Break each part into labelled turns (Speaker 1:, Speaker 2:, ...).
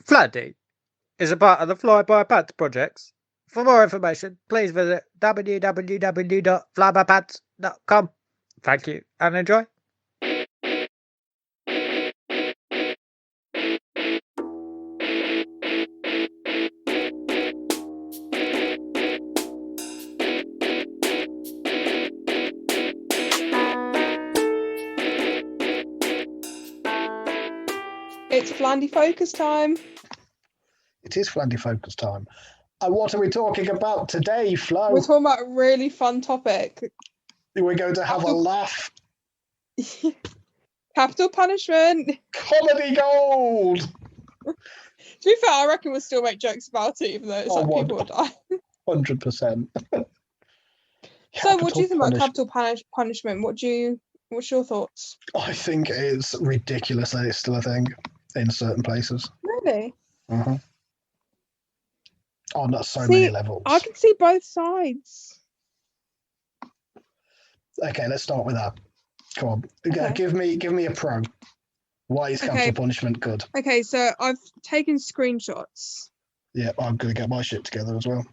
Speaker 1: Flandy is a part of the Fly by Pants projects. For more information, please visit www.flybypants.com. Thank you and enjoy.
Speaker 2: It's Flandy focus time.
Speaker 3: It is Flandy focus time. And what are we talking about today, Flo?
Speaker 2: We're talking about a really fun topic.
Speaker 3: We're going to have a laugh.
Speaker 2: Capital punishment.
Speaker 3: Comedy gold.
Speaker 2: To be fair, I reckon we'll still make jokes about it, even though it's people will die.
Speaker 3: 100%.
Speaker 2: So, what do you think about capital punishment? What's your thoughts?
Speaker 3: I think it's ridiculous that it's still a thing in certain places.
Speaker 2: Really?
Speaker 3: Uh-huh. On so many levels.
Speaker 2: I can see both sides.
Speaker 3: Okay, let's start with that. Come on,
Speaker 2: okay.
Speaker 3: give me a pro. Why is capital punishment good?
Speaker 2: Okay, so I've taken screenshots.
Speaker 3: Yeah, I'm gonna get my shit together as well.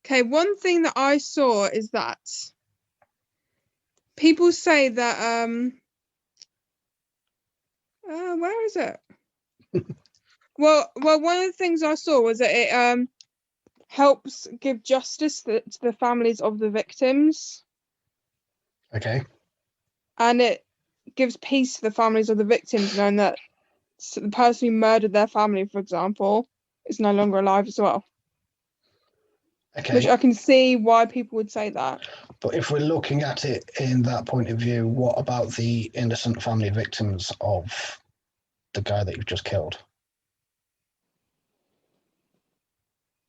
Speaker 2: Okay, one thing that I saw is that people say that where is it? well, one of the things I saw was that it helps give justice to the families of the victims.
Speaker 3: Okay.
Speaker 2: And it gives peace to the families of the victims, knowing that the person who murdered their family, for example, is no longer alive as well.
Speaker 3: Okay.
Speaker 2: Which I can see why people would say that.
Speaker 3: But if we're looking at it in that point of view, what about the innocent family victims of the guy that you've just killed?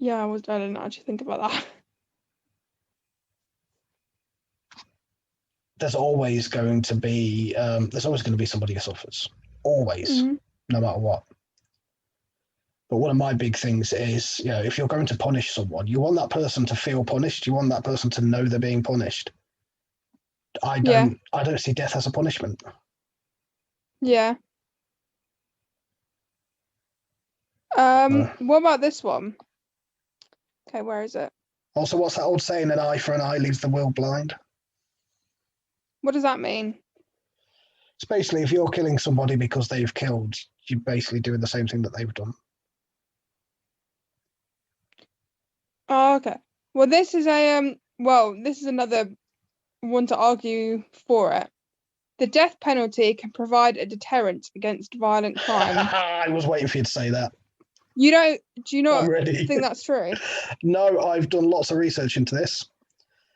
Speaker 2: Yeah, I didn't actually think about that.
Speaker 3: There's always going to be somebody who suffers. Always, no matter what. But one of my big things is, if you're going to punish someone, you want that person to feel punished. You want that person to know they're being punished. I don't see death as a punishment.
Speaker 2: Yeah. What about this one? Okay, where is it?
Speaker 3: Also, what's that old saying? An eye for an eye leaves the world blind.
Speaker 2: What does that mean?
Speaker 3: It's basically if you're killing somebody because they've killed, you're basically doing the same thing that they've done.
Speaker 2: Oh, okay. Well, this is another one to argue for it. The death penalty can provide a deterrent against violent crime.
Speaker 3: I was waiting for you to say that.
Speaker 2: Do you not
Speaker 3: ready.
Speaker 2: think that's true?
Speaker 3: No, I've done lots of research into this.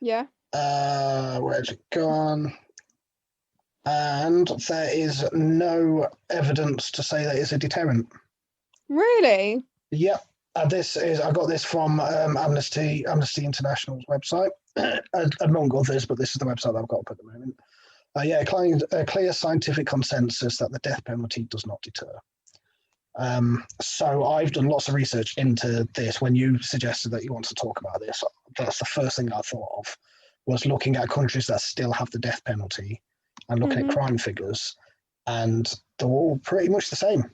Speaker 2: Yeah.
Speaker 3: Where's it gone? And there is no evidence to say that it's a deterrent.
Speaker 2: Really?
Speaker 3: Yep. I got this from Amnesty International's website, among others, but this is the website that I've got up at the moment. A clear scientific consensus that the death penalty does not deter. So I've done lots of research into this. When you suggested that you want to talk about this, that's the first thing I thought of, was looking at countries that still have the death penalty and looking at crime figures, and they're all pretty much the same.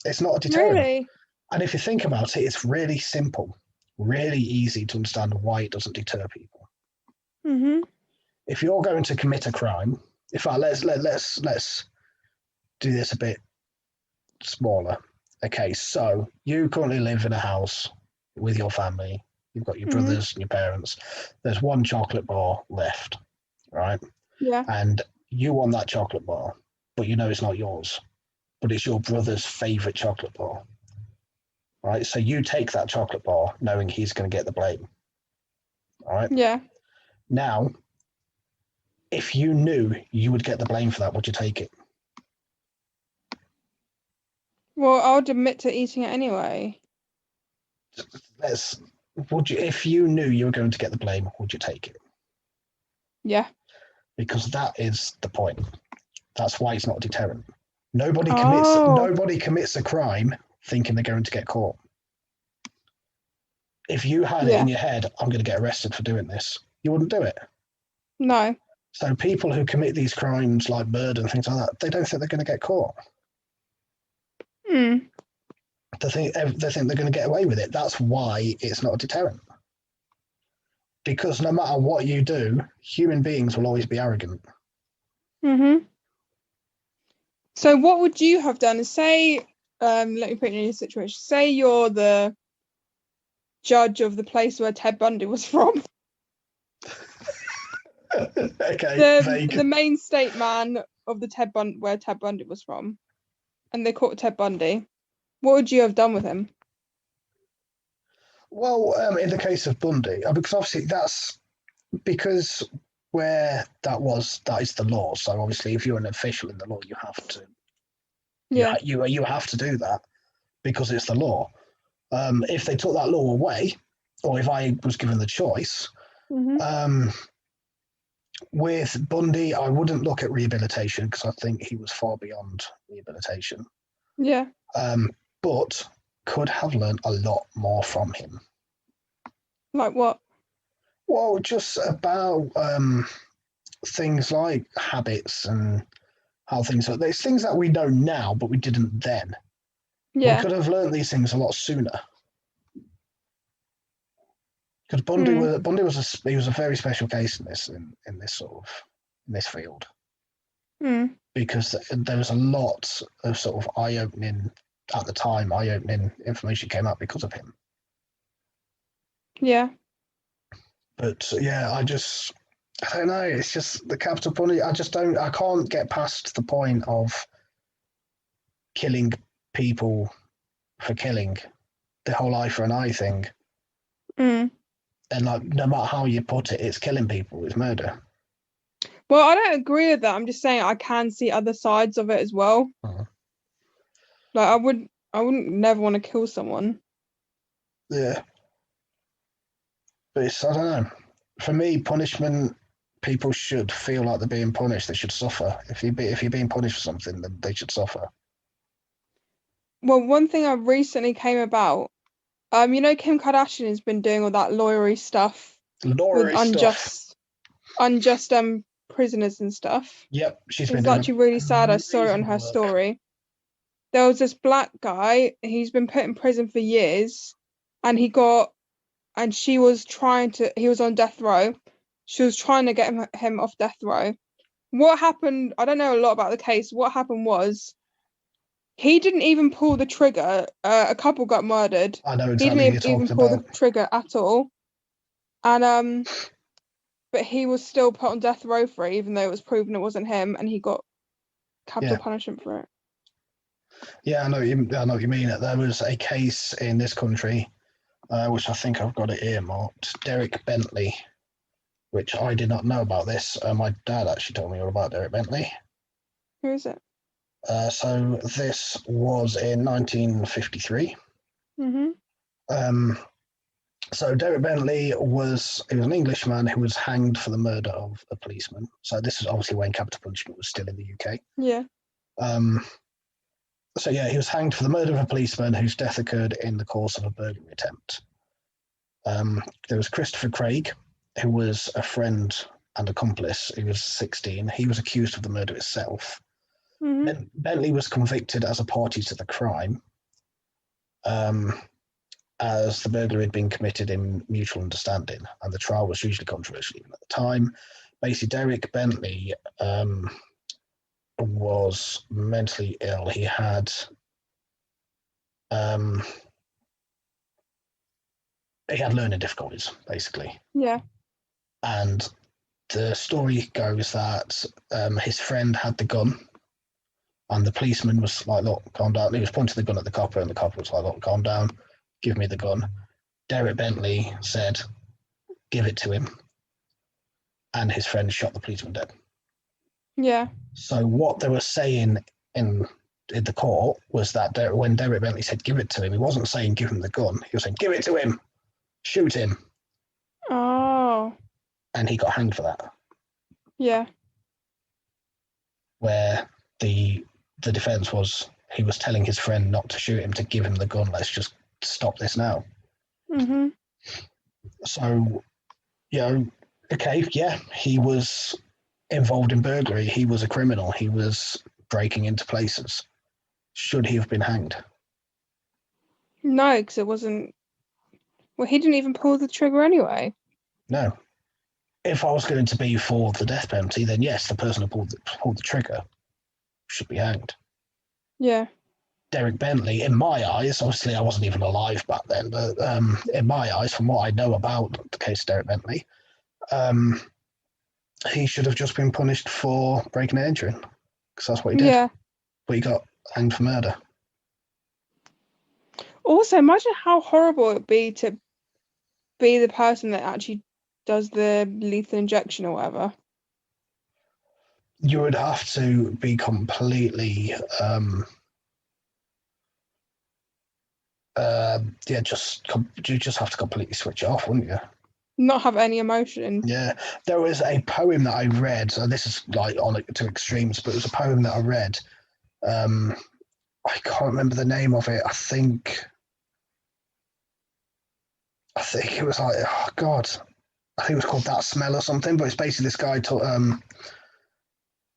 Speaker 3: It's not a deterrent.
Speaker 2: Really?
Speaker 3: And if you think about it, it's really simple, really easy to understand why it doesn't deter people.
Speaker 2: Mm-hmm.
Speaker 3: If you're going to commit a crime, in fact, let's do this a bit smaller. Okay, so you currently live in a house with your family. You've got your brothers and your parents. There's one chocolate bar left, right?
Speaker 2: Yeah.
Speaker 3: And you want that chocolate bar, but you know it's not yours, but it's your brother's favorite chocolate bar. Right, so you take that chocolate bar knowing he's going to get the blame. All right?
Speaker 2: Yeah.
Speaker 3: Now, if you knew you would get the blame for that, would you take it?
Speaker 2: Well, I would admit to eating it anyway.
Speaker 3: If you knew you were going to get the blame, would you take it?
Speaker 2: Yeah.
Speaker 3: Because that is the point. That's why it's not a deterrent. Nobody commits a crime thinking they're going to get caught. If you had it in your head, I'm going to get arrested for doing this, you wouldn't do it.
Speaker 2: No.
Speaker 3: So people who commit these crimes like murder and things like that, they don't think they're going to get caught. They think they're going to get away with it. That's why it's not a deterrent. Because no matter what you do, human beings will always be arrogant.
Speaker 2: Mm-hmm. So what would you have done? Say, let me put you in a situation. Say you're the judge of the place where Ted Bundy was from.
Speaker 3: Okay, vague.
Speaker 2: The main state man of the where Ted Bundy was from, and they caught Ted Bundy. What would you have done with him?
Speaker 3: Well, in the case of Bundy, because obviously that's because where that is the law. So obviously, if you're an official in the law, you have to.
Speaker 2: Yeah.
Speaker 3: You have to do that because it's the law. If they took that law away, or if I was given the choice, with Bundy, I wouldn't look at rehabilitation because I think he was far beyond rehabilitation.
Speaker 2: Yeah.
Speaker 3: But could have learned a lot more from him.
Speaker 2: Like what?
Speaker 3: Well, just about things like habits and how things are. There's things that we know now, but we didn't then.
Speaker 2: Yeah.
Speaker 3: We could have learned these things a lot sooner. Because Bundy was a very special case in this field. Because there was a lot of sort of eye-opening information came out because of him.
Speaker 2: Yeah.
Speaker 3: But yeah, I don't know. It's just the capital punishment. I can't get past the point of killing people for killing, the whole eye for an eye thing. And like, no matter how you put it, it's killing people. It's murder.
Speaker 2: Well, I don't agree with that. I'm just saying I can see other sides of it as well. Like I wouldn't never want to kill someone.
Speaker 3: Yeah. But I don't know. For me, punishment, people should feel like they're being punished. They should suffer. If you're being punished for something, then they should suffer.
Speaker 2: Well, one thing I recently came about, Kim Kardashian has been doing all that lawyery stuff with unjust prisoners and stuff.
Speaker 3: Yep, she's
Speaker 2: It
Speaker 3: been
Speaker 2: was
Speaker 3: doing
Speaker 2: actually really sad. I saw it on her story. There was this black guy. He's been put in prison for years, and he was on death row. She was trying to get him off death row. What happened? I don't know a lot about the case. What happened was he didn't even pull the trigger. A couple got murdered.
Speaker 3: I know exactly.
Speaker 2: He didn't even pull the trigger at all. And but he was still put on death row for it, even though it was proven it wasn't him, and he got capital punishment for it.
Speaker 3: Yeah, I know what you mean. There was a case in this country, which I think I've got it earmarked. Derek Bentley, which I did not know about this. My dad actually told me all about Derek Bentley.
Speaker 2: Who is it?
Speaker 3: So this was in 1953. So Derek Bentley was an Englishman who was hanged for the murder of a policeman. So this is obviously when capital punishment was still in the UK.
Speaker 2: Yeah.
Speaker 3: So yeah, he was hanged for the murder of a policeman whose death occurred in the course of a burglary attempt. There was Christopher Craig, who was a friend and accomplice. He was 16. He was accused of the murder itself. Bentley was convicted as a party to the crime, as the burglary had been committed in mutual understanding, and the trial was hugely controversial even at the time. Basically, Derek Bentley was mentally ill. He had learning difficulties, basically.
Speaker 2: Yeah.
Speaker 3: And the story goes that his friend had the gun, and the policeman was like, "Look, calm down." He was pointing the gun at the copper, and the copper was like, "Look, calm down. Give me the gun." Derek Bentley said, "Give it to him." And his friend shot the policeman dead.
Speaker 2: Yeah.
Speaker 3: So what they were saying in the court was that when Derek Bentley said, "Give it to him," he wasn't saying, "Give him the gun." He was saying, "Give it to him. Shoot him."
Speaker 2: Oh.
Speaker 3: And he got hanged for that.
Speaker 2: Yeah.
Speaker 3: Where the defense was, he was telling his friend not to shoot him, to give him the gun. Let's just stop this now. So, okay, yeah, he was involved in burglary. He was a criminal. He was breaking into places. Should he have been hanged?
Speaker 2: No, because it wasn't. Well, he didn't even pull the trigger anyway.
Speaker 3: No. If I was going to be for the death penalty, then yes, the person who pulled the trigger should be hanged.
Speaker 2: Yeah.
Speaker 3: Derek Bentley, in my eyes, obviously I wasn't even alive back then, but in my eyes, from what I know about the case of Derek Bentley, he should have just been punished for breaking and entering, because that's what he did.
Speaker 2: Yeah.
Speaker 3: But he got hanged for murder.
Speaker 2: Also, imagine how horrible it would be to be the person that actually does the lethal injection or whatever.
Speaker 3: You would have to be completely, you just have to completely switch off, wouldn't you?
Speaker 2: Not have any emotion.
Speaker 3: Yeah, there was a poem that I read, and this is like on it to extremes, but it was a poem that I read. I can't remember the name of it. I think it was like, oh God, I think it was called That Smell or something. But it's basically this guy.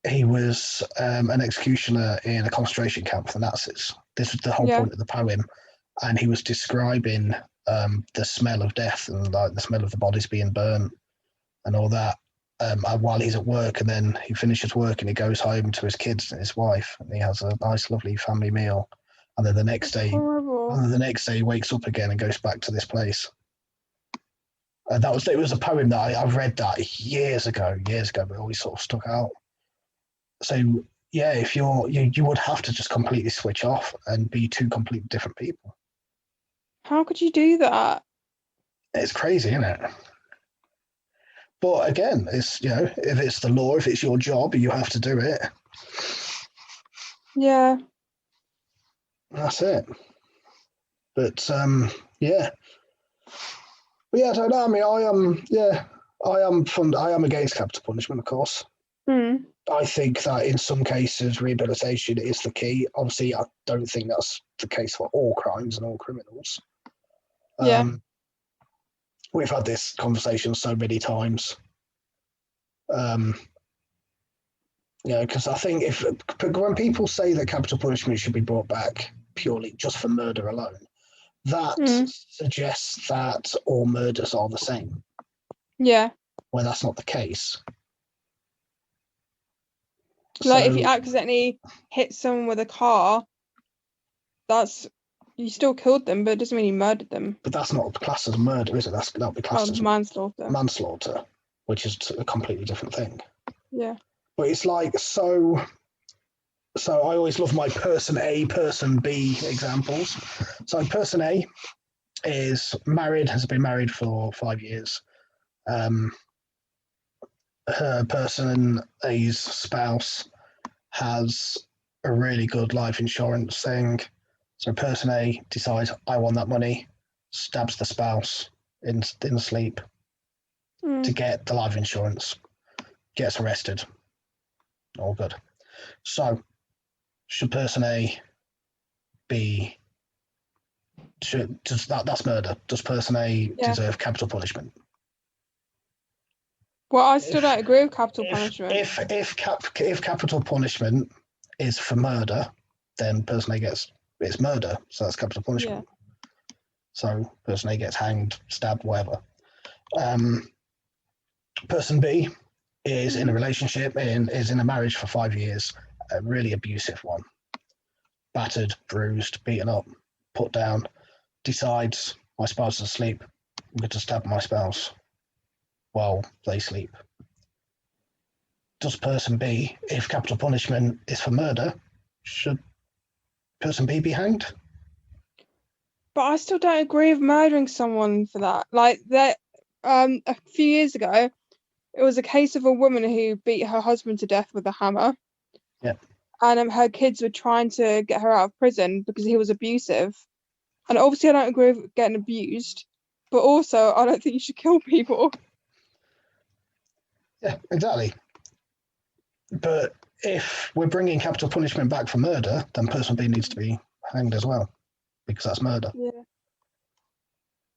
Speaker 3: He was an executioner in a concentration camp for the Nazis. This was the whole point of the poem, and he was describing the smell of death and like the smell of the bodies being burnt and all that while he's at work. And then he finishes work and he goes home to his kids and his wife, and he has a nice, lovely family meal. And then the next day, he wakes up again and goes back to this place. It was a poem that I read that years ago, but it always sort of stuck out. So yeah, if you would have to just completely switch off and be two completely different people.
Speaker 2: How could you do that?
Speaker 3: It's crazy, isn't it? But again, it's if it's the law, if it's your job, you have to do it.
Speaker 2: Yeah.
Speaker 3: That's it. But yeah. But yeah, I don't know. I mean, I am against capital punishment, of course. I think that in some cases rehabilitation is the key. Obviously, I don't think that's the case for all crimes and all criminals.
Speaker 2: Yeah.
Speaker 3: We've had this conversation so many times. Because I think when people say that capital punishment should be brought back purely just for murder alone, that suggests that all murders are the same.
Speaker 2: Yeah.
Speaker 3: Where that's not the case.
Speaker 2: Like if you accidentally hit someone with a car, you still killed them, but it doesn't mean you murdered them.
Speaker 3: But that's not classed as murder, is it? That'll be classed as
Speaker 2: manslaughter.
Speaker 3: Manslaughter, which is a completely different thing.
Speaker 2: Yeah.
Speaker 3: But it's like so I always love my person A, person B examples. So person A has been married for 5 years. Person A's spouse has a really good life insurance thing. So person A decides, I want that money, stabs the spouse in sleep to get the life insurance, gets arrested. All good. So should person A be that's murder? Does person A deserve capital punishment?
Speaker 2: Well, I still don't agree with capital punishment.
Speaker 3: If capital punishment is for murder, then person A it's murder, so that's capital punishment. Yeah. So person A gets hanged, stabbed, whatever. Person B is in a relationship and is in a marriage for 5 years, a really abusive one. Battered, bruised, beaten up, put down, decides my spouse is asleep, I'm going to stab my spouse while they sleep. Does person B, if capital punishment is for murder, should person B be hanged?
Speaker 2: But I still don't agree with murdering someone for that. Like that, a few years ago, it was a case of a woman who beat her husband to death with a hammer.
Speaker 3: Yeah.
Speaker 2: And her kids were trying to get her out of prison because he was abusive. And obviously I don't agree with getting abused, but also I don't think you should kill people.
Speaker 3: Yeah, exactly. But if we're bringing capital punishment back for murder, then person B needs to be hanged as well, because that's murder.
Speaker 2: Yeah.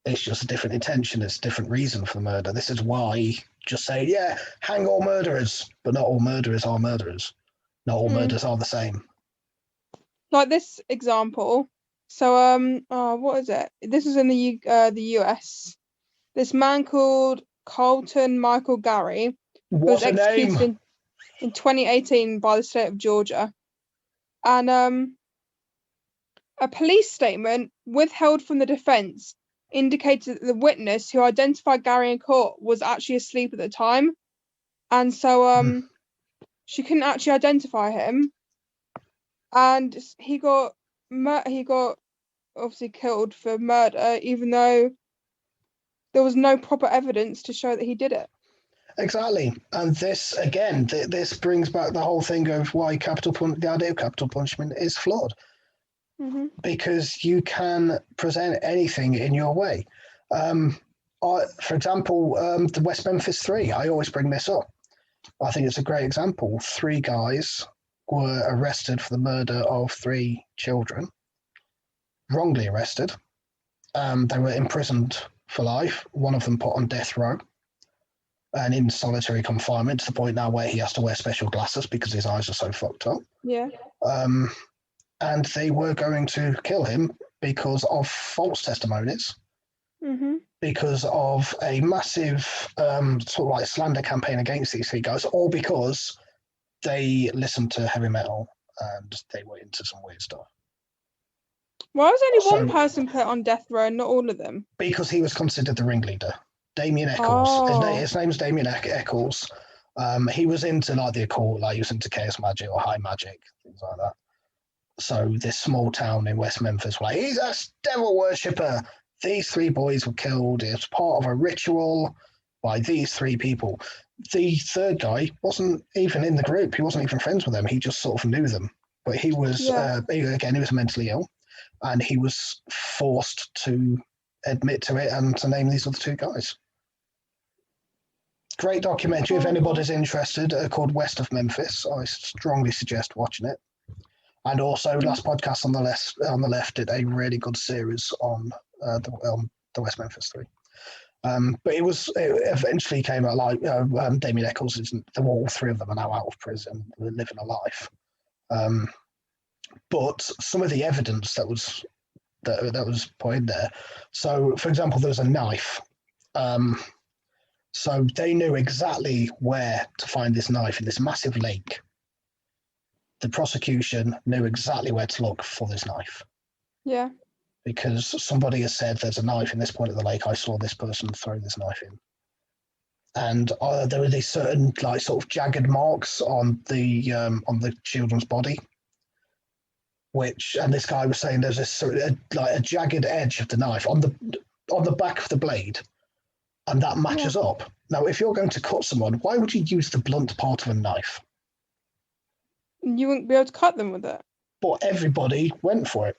Speaker 3: It's just a different intention. It's a different reason for murder. This is why just say, yeah, hang all murderers, but not all murderers are murderers. Not all murders are the same.
Speaker 2: Like this example, So what is it? This is in the US. This man called Carlton Michael Gary was
Speaker 3: What a
Speaker 2: executed
Speaker 3: name!
Speaker 2: in 2018 by the state of Georgia. And a police statement withheld from the defense indicated that the witness who identified Gary in court was actually asleep at the time. And so she couldn't actually identify him. And he got obviously killed for murder, even though there was no proper evidence to show that he did it.
Speaker 3: Exactly, and this again, this brings back the whole thing of why the idea of capital punishment is flawed, because you can present anything in your way. For example, the West Memphis Three. I always bring this up. I think it's a great example. 3 guys were arrested for the murder of 3 children, wrongly arrested. They were imprisoned for life. One of them put on death row and in solitary confinement to the point now where he has to wear special glasses because his eyes are so fucked up.
Speaker 2: Yeah.
Speaker 3: And they were going to kill him because of false testimonies, because of a massive sort of like slander campaign against these 3 guys, all because they listened to heavy metal and they were into some weird stuff.
Speaker 2: Why was only one person put on death row and not all of them?
Speaker 3: Because he was considered the ringleader. Damien Eccles.
Speaker 2: Oh.
Speaker 3: His name's Damien Eccles. He was into like the occult, like he was into chaos magic or high magic, things like that. So this small town in West Memphis, like, he's a devil worshipper. These 3 boys were killed as part of a ritual by these 3 people. The 3rd guy wasn't even in the group. He wasn't even friends with them. He just sort of knew them. But he was, he was mentally ill. And he was forced to admit to it and to name these other 2 guys. Great documentary. If anybody's interested, called West of Memphis, I strongly suggest watching it. And also, last podcast on the left did a really good series on the West Memphis 3. But it eventually came out like Damien Eccles all 3 of them are now out of prison, living a life. But some of the evidence that was put in there. So, for example, there was a knife. So they knew exactly where to find this knife in this massive lake. The prosecution knew exactly where to look for this knife.
Speaker 2: Yeah.
Speaker 3: Because somebody has said there's a knife in this point of the lake. I saw this person throw this knife in. And there were these certain like sort of jagged marks on the children's body. And this guy was saying there's this sort of like a jagged edge of the knife on the back of the blade, and that matches up. Now, if you're going to cut someone, why would you use the blunt part of a knife?
Speaker 2: You wouldn't be able to cut them with it.
Speaker 3: But everybody went for it.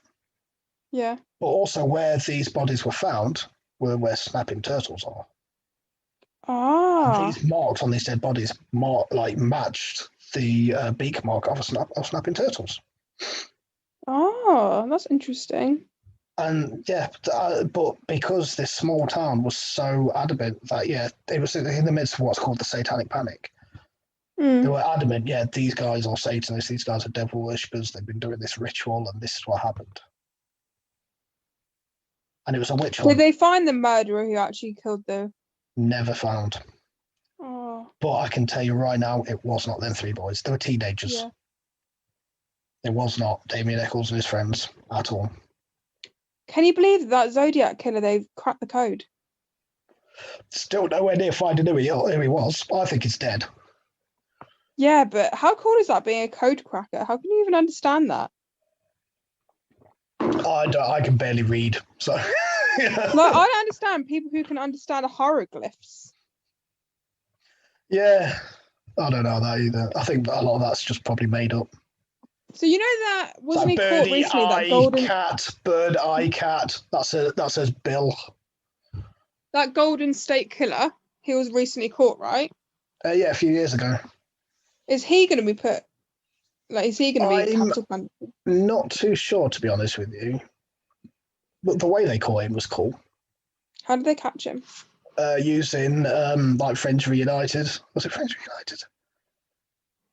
Speaker 2: Yeah.
Speaker 3: But also, where these bodies were found were where snapping turtles are.
Speaker 2: Ah.
Speaker 3: And these marks on these dead bodies matched the beak mark of snapping turtles.
Speaker 2: Oh, that's interesting.
Speaker 3: And but because this small town was so adamant that it was in the midst of what's called the Satanic Panic. They were adamant, these guys are Satanists, these guys are devil worshippers, they've been doing this ritual, and this is what happened. And it was a witch hunt.
Speaker 2: Did they find the murderer who actually killed the?
Speaker 3: Never found.
Speaker 2: Oh.
Speaker 3: But I can tell you right now, it was not them 3 boys. They were teenagers.
Speaker 2: Yeah.
Speaker 3: It was not Damien Eccles and his friends at all.
Speaker 2: Can you believe that Zodiac killer, they've cracked the code?
Speaker 3: Still nowhere near finding who he was. I think he's dead.
Speaker 2: Yeah, but how cool is that, being a code cracker? How can you even understand that?
Speaker 3: I can barely read, so.
Speaker 2: Like, I don't understand people who can understand hieroglyphs.
Speaker 3: Yeah, I don't know that either. I think a lot of that's just probably made up.
Speaker 2: So you know that wasn't he caught recently? That golden
Speaker 3: bird eye cat. That says Bill.
Speaker 2: That Golden State Killer. He was recently caught, right?
Speaker 3: A few years ago.
Speaker 2: Is he going to be put? Like, is he going to be capital punishment?
Speaker 3: Not too sure, to be honest with you. But the way they caught him was cool.
Speaker 2: How did they catch him?
Speaker 3: Using like Friends Reunited. Was it Friends Reunited?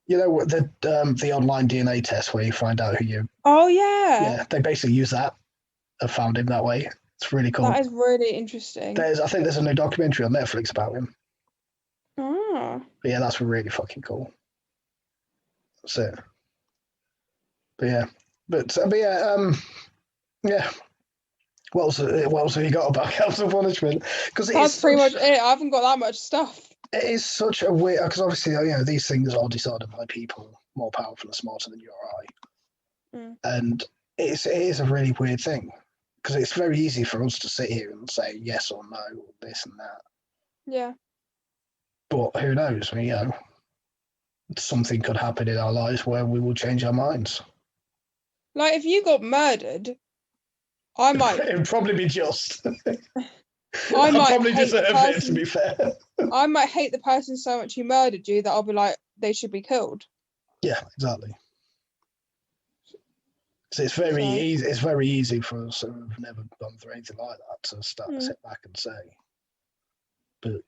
Speaker 3: You know the online DNA test where you find out who you.
Speaker 2: Oh yeah.
Speaker 3: Yeah, they basically use that. have found him that way. It's really cool.
Speaker 2: That is really interesting.
Speaker 3: I think there's a new documentary on Netflix about him.
Speaker 2: Ah.
Speaker 3: But yeah, that's really fucking cool. That's it. But yeah. Yeah. What else have you got about capital punishment? Because
Speaker 2: That's pretty much it. I haven't got that much stuff.
Speaker 3: It is such a weird, because obviously, these things are decided by people more powerful and smarter than you or I. And it is a really weird thing, because it's very easy for us to sit here and say yes or no, or this and that.
Speaker 2: Yeah.
Speaker 3: But who knows? Something could happen in our lives where we will change our minds.
Speaker 2: Like, if you got murdered, I might.
Speaker 3: It'd probably be just.
Speaker 2: I might
Speaker 3: probably
Speaker 2: hate
Speaker 3: deserve
Speaker 2: the person,
Speaker 3: it, to be fair.
Speaker 2: I might hate the person so much who murdered you that I'll be like, they should be killed.
Speaker 3: Yeah, exactly. So it's very easy. It's very easy for us who have never gone through anything like that to sit back and say, but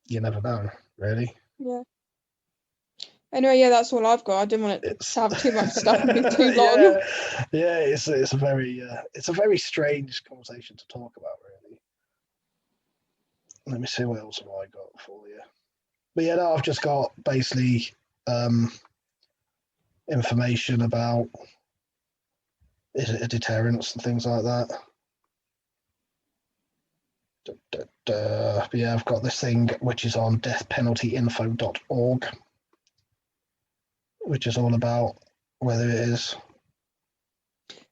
Speaker 3: you never know, really.
Speaker 2: Yeah. Anyway, yeah, that's all I've got. I didn't want it to have too much stuff and be too long.
Speaker 3: Yeah, it's a very strange conversation to talk about, really. Let me see what else have I got for you. But yeah, no, I've just got basically information about deterrence and things like that. But yeah, I've got this thing which is on deathpenaltyinfo.org, which is all about whether it is.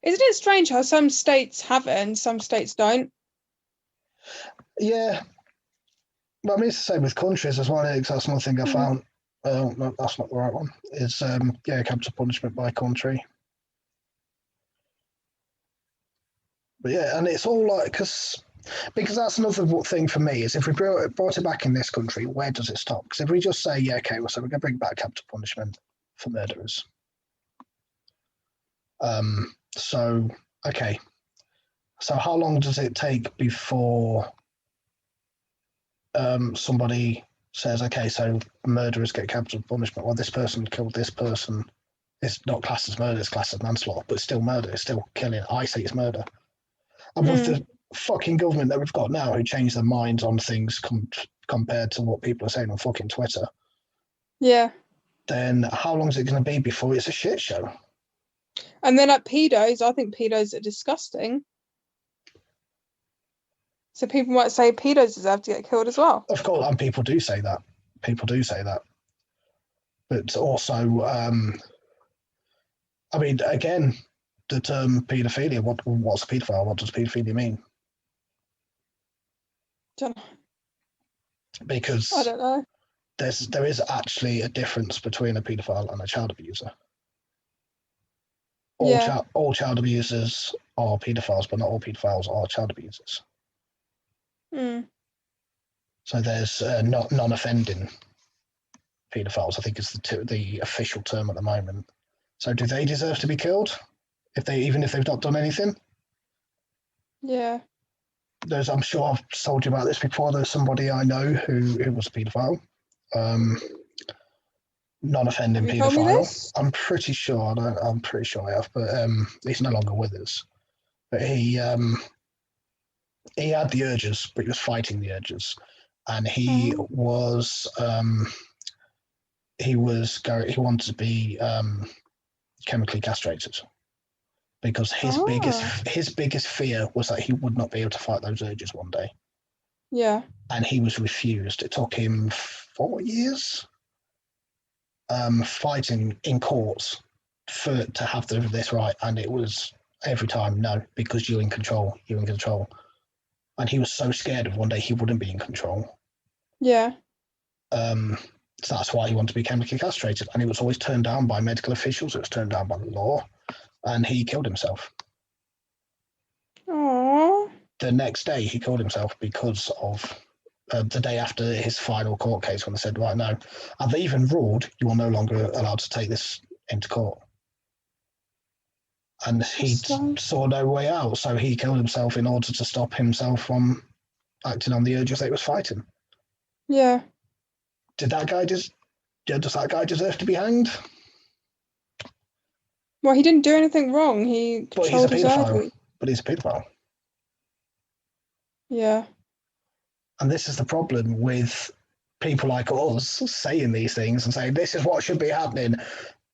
Speaker 2: Isn't it strange how some states have it and some states don't?
Speaker 3: Yeah. But it's the same with countries as well. That's one thing I found. No, that's not the right one. It's capital punishment by country. But yeah, and it's all like because that's another thing for me is if we brought it back in this country, where does it stop? Because if we just say, so we're going to bring back capital punishment for murderers. So how long does it take before somebody says, so murderers get capital punishment? Well, this person killed this person. It's not classed as murder, it's classed as manslaughter, but it's still murder, it's still killing. I say it's murder. And with the fucking government that we've got now who change their minds on things compared to what people are saying on fucking Twitter.
Speaker 2: Yeah.
Speaker 3: Then how long is it going to be before it's a shit show?
Speaker 2: And then like pedos, I think pedos are disgusting. So people might say pedos deserve to get killed as well.
Speaker 3: Of course, and people do say that. But also, again, the term paedophilia, what's a paedophile? What does paedophilia mean?
Speaker 2: Don't know.
Speaker 3: Because
Speaker 2: I don't know.
Speaker 3: There is actually a difference between a paedophile and a child abuser. All child abusers are paedophiles, but not all paedophiles are child abusers. So there's non-offending paedophiles, I think is the official term at the moment. So do they deserve to be killed even if they've not done anything?
Speaker 2: Yeah.
Speaker 3: I'm sure I've told you about this before. There's somebody I know who was a paedophile. Non-offending paedophile. I'm pretty sure I have, but he's no longer with us. But he had the urges, but he was fighting the urges, and he wanted to be chemically castrated because his biggest fear was that he would not be able to fight those urges one day.
Speaker 2: Yeah.
Speaker 3: And he was refused. It took him 4 years fighting in courts to have this right, and it was every time no, because you're in control. And he was so scared of one day he wouldn't be in control.
Speaker 2: Yeah.
Speaker 3: So that's why he wanted to be chemically castrated, and he was always turned down by medical officials. It was turned down by the law, and he killed himself.
Speaker 2: Aww.
Speaker 3: The next day he killed himself because of the day after his final court case, when they said, right, no, and they even ruled you are no longer allowed to take this into court. And he saw no way out, so he killed himself in order to stop himself from acting on the urges that he was fighting.
Speaker 2: Yeah.
Speaker 3: Does that guy deserve to be hanged?
Speaker 2: Well, he didn't do anything wrong. He
Speaker 3: But he's a
Speaker 2: controlled his
Speaker 3: paedophile.
Speaker 2: athlete.
Speaker 3: But he's a paedophile.
Speaker 2: Yeah.
Speaker 3: And this is the problem with people like us saying these things and saying this is what should be happening,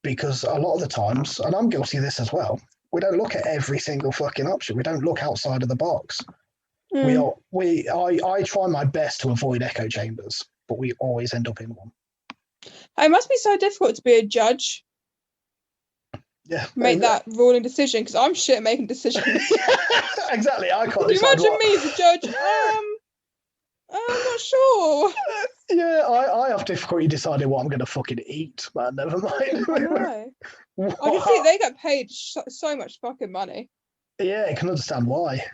Speaker 3: because a lot of the times, and I'm guilty of this as well, we don't look at every single fucking option. We don't look outside of the box. I try my best to avoid echo chambers, but we always end up in one.
Speaker 2: It must be so difficult to be a judge.
Speaker 3: Yeah,
Speaker 2: Make that ruling decision, because I'm shit at making decisions.
Speaker 3: Exactly. I can't
Speaker 2: Can you
Speaker 3: decide
Speaker 2: imagine me as a judge? I'm not sure.
Speaker 3: Yeah, I have difficulty deciding what I'm going to fucking eat, man. Never mind.
Speaker 2: I know. I can see they get paid so much fucking money.
Speaker 3: Yeah, I can understand why.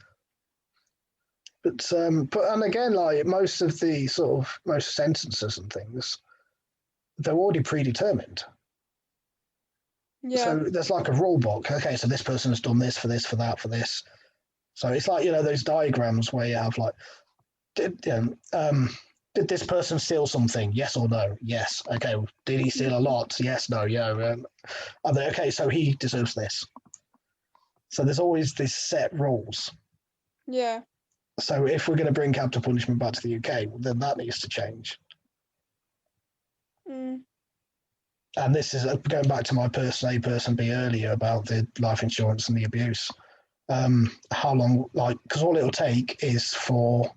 Speaker 3: But and again, like most sentences and things, they're already predetermined.
Speaker 2: Yeah.
Speaker 3: So there's like a rule book. Okay, so this person has done this for this, for that, for this. So it's like, those diagrams where you have like, did this person steal something? Yes or no? Yes. Okay. Did he steal a lot? Yes. No. Yeah. Okay. So he deserves this. So there's always these set rules.
Speaker 2: Yeah.
Speaker 3: So if we're going to bring capital punishment back to the UK, then that needs to change. And this is going back to my person A, person B earlier about the life insurance and the abuse. How long, because all it'll take is for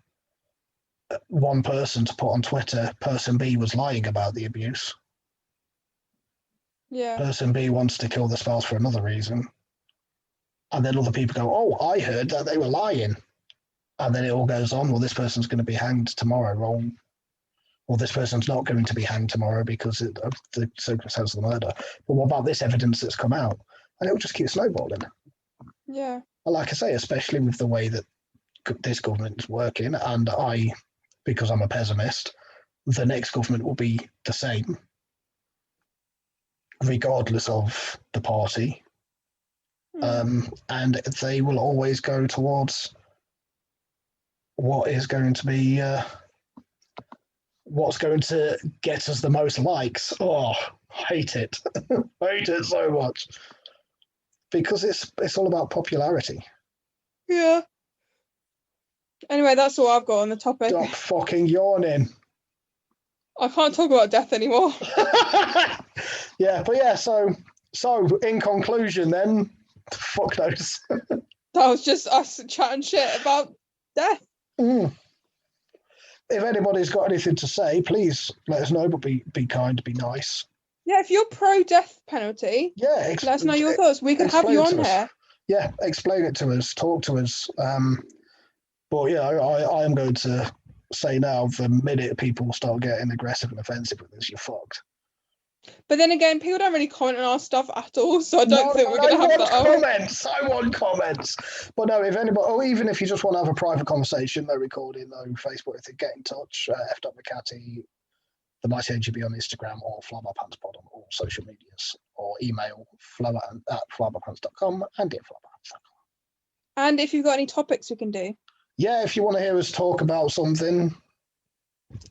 Speaker 3: one person to put on Twitter, person B was lying about the abuse.
Speaker 2: Yeah.
Speaker 3: Person B wants to kill the spouse for another reason. And then other people go, oh, I heard that they were lying. And then it all goes on, well, this person's going to be hanged tomorrow, wrong. Or this person's not going to be hanged tomorrow because of the circumstance of the murder. But what about this evidence that's come out? And it will just keep snowballing.
Speaker 2: Yeah.
Speaker 3: And like I say, especially with the way that this government is working, and because I'm a pessimist, the next government will be the same, regardless of the party. And they will always go towards what is going to be what's going to get us the most likes. Oh, hate it. Hate it so much. Because it's all about popularity.
Speaker 2: Yeah. Anyway, that's all I've got on the topic.
Speaker 3: Stop fucking yawning.
Speaker 2: I can't talk about death anymore.
Speaker 3: Yeah, but yeah, so in conclusion then, fuck knows.
Speaker 2: That was just us chatting shit about death.
Speaker 3: If anybody's got anything to say, please let us know, but be kind, be nice.
Speaker 2: Yeah, if you're pro-death penalty,
Speaker 3: yeah,
Speaker 2: let us know your thoughts. We could have you on here.
Speaker 3: Yeah, explain it to us, talk to us. But yeah, I am going to say now, the minute people start getting aggressive and offensive with this, you're fucked.
Speaker 2: But then again, people don't really comment on our stuff at all, so I don't think we're going to have that.
Speaker 3: I want comments. But no, if anybody, or even if you just want to have a private conversation, no recording, no Facebook, get in touch. F.McCatty, the Mighty AGB on Instagram, or FlabberPantsPod on all social medias, or email flabberpants.com and flabberpants.com.
Speaker 2: And if you've got any topics we can do.
Speaker 3: Yeah, if you want to hear us talk about something,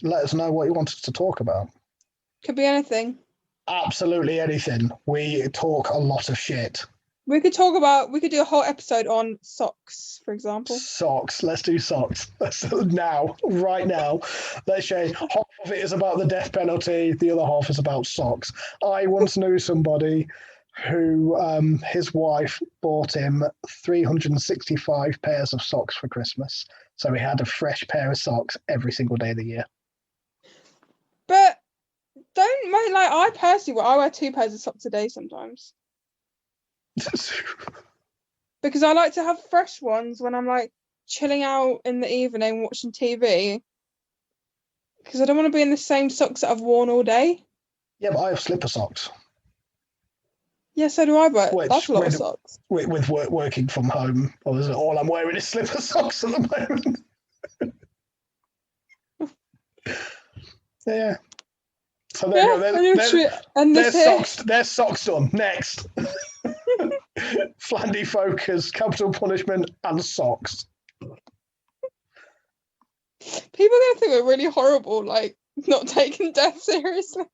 Speaker 3: let us know what you want us to talk about.
Speaker 2: Could be anything.
Speaker 3: Absolutely anything. We talk a lot of shit.
Speaker 2: We could do a whole episode on socks, for example.
Speaker 3: Socks. Let's do socks. Right now. Let's say half of it is about the death penalty, the other half is about socks. I once knew somebody who his wife bought him 365 pairs of socks for Christmas. So he had a fresh pair of socks every single day of the year.
Speaker 2: But I personally, I wear 2 pairs of socks a day sometimes. Because I like to have fresh ones when I'm like chilling out in the evening watching TV. Because I don't want to be in the same socks that I've worn all day.
Speaker 3: Yeah, but I have slipper socks.
Speaker 2: Yeah, so do I, but that's a lot of socks.
Speaker 3: With working from home, all I'm wearing is slipper socks at the moment. Yeah. So there's socks done. Next. Flandy focus, capital punishment, and socks.
Speaker 2: People are going to think we're really horrible, like not taking death seriously.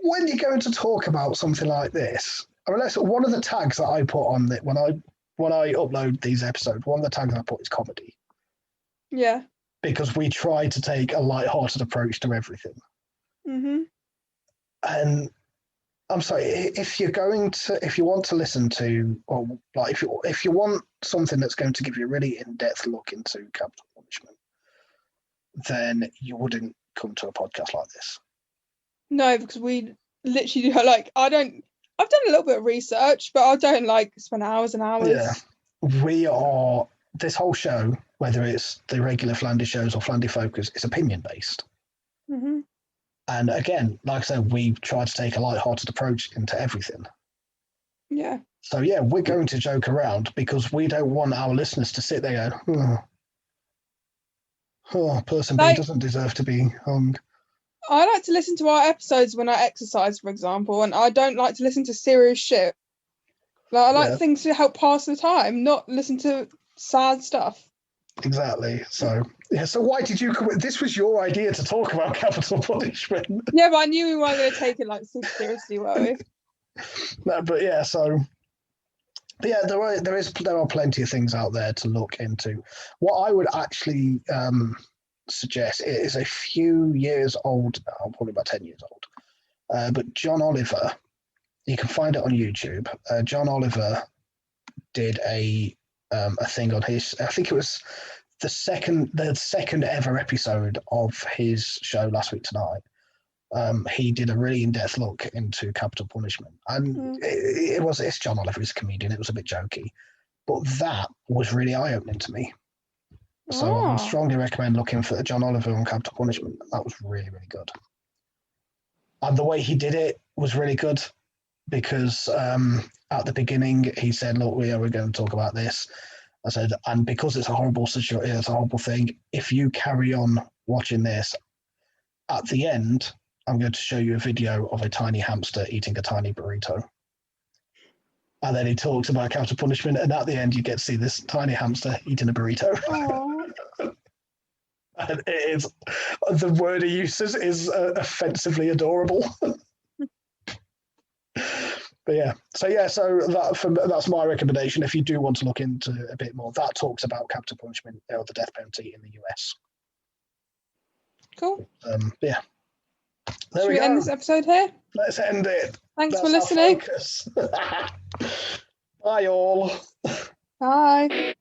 Speaker 3: When you're going to talk about something like this, I mean, that's one of the tags that I put on it when I upload these episodes. One of the tags I put is comedy.
Speaker 2: Yeah.
Speaker 3: Because we try to take a light-hearted approach to everything.
Speaker 2: Mm-hmm.
Speaker 3: And I'm sorry, if you want to listen to, or like if you want something that's going to give you a really in-depth look into capital punishment, then you wouldn't come to a podcast like this.
Speaker 2: No, because we literally do, like, I've done a little bit of research, but I don't like spend hours and hours.
Speaker 3: Yeah. This whole show, whether it's the regular Flandy shows or Flandy Focus, is opinion based.
Speaker 2: Mm-hmm.
Speaker 3: And again, like I said, we try to take a light-hearted approach into everything.
Speaker 2: Yeah.
Speaker 3: So yeah, we're going to joke around because we don't want our listeners to sit there going, person B doesn't deserve to be hung.
Speaker 2: I like to listen to our episodes when I exercise, for example, and I don't like to listen to serious shit. Like, I like things to help pass the time, not listen to sad stuff.
Speaker 3: Exactly. So yeah. So why did you? This was your idea to talk about capital punishment.
Speaker 2: Yeah, but I knew we weren't going to take it like super seriously, were we?
Speaker 3: No, but yeah. So, but yeah, there are plenty of things out there to look into. What I would actually suggest is a few years old, probably about 10 years old. But John Oliver, you can find it on YouTube. John Oliver did a thing on his. I think it was the second ever episode of his show Last Week Tonight. He did a really in-depth look into capital punishment, and it's John Oliver, he's a comedian. It was a bit jokey, but that was really eye-opening to me. So I would strongly recommend looking for John Oliver on capital punishment. That was really, really good. And the way he did it was really good because at the beginning he said, look, we're going to talk about this. I said, and because it's a horrible situation, it's a horrible thing, if you carry on watching this, at the end, I'm going to show you a video of a tiny hamster eating a tiny burrito. And then he talks about capital punishment, and at the end you get to see this tiny hamster eating a burrito. And it is, the word he uses is offensively adorable. But yeah, so that's my recommendation. If you do want to look into a bit more, that talks about capital punishment or the death penalty in the US.
Speaker 2: Cool.
Speaker 3: Yeah.
Speaker 2: Should we end this episode here?
Speaker 3: Let's end it.
Speaker 2: Thanks for listening.
Speaker 3: Bye all.
Speaker 2: Bye.